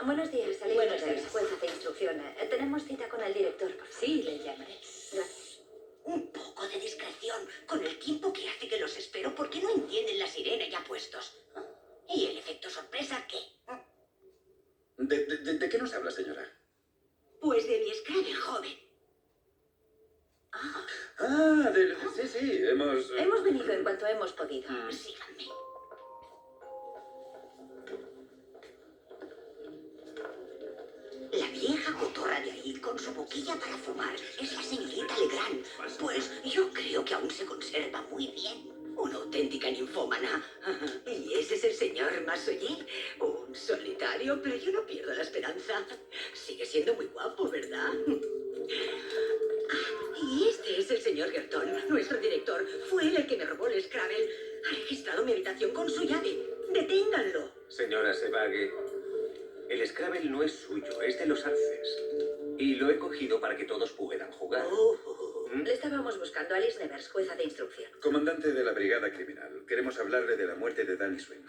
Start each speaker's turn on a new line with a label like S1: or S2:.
S1: Buenos días, Alice.
S2: Buenos días.
S1: Jueza de instrucción. Tenemos cita con el director, por favor.
S2: Sí, le llamaré.
S1: Gracias.
S3: Un poco de discreción con el tiempo que hace que los espero porque no entienden la sirena ya puestos. ¿Y el efecto sorpresa qué?
S4: ¿De qué nos habla, señora?
S3: Pues de mi Scrabble joven.
S4: Sí, hemos...
S1: Hemos venido en cuanto hemos podido.
S3: Síganme. La vieja cotorra de ahí con su boquilla para fumar es la señorita Legrand. Pues yo creo que aún se conserva muy bien. Una auténtica ninfómana. Y ese es el señor Masoyer. Un solitario, pero yo no pierdo la esperanza. Sigue siendo muy guapo, ¿verdad? Y este es el señor Gerton, nuestro director. Fue él el que me robó el Scrabble. Ha registrado mi habitación con su llave. ¡Deténganlo!
S5: Señora Sebage, el Scrabble no es suyo, es de los Arces. Y lo he cogido para que todos puedan jugar.
S1: Le estábamos buscando a Alice Nevers, jueza de instrucción.
S4: Comandante de la Brigada Criminal, queremos hablarle de la muerte de Danny Swing.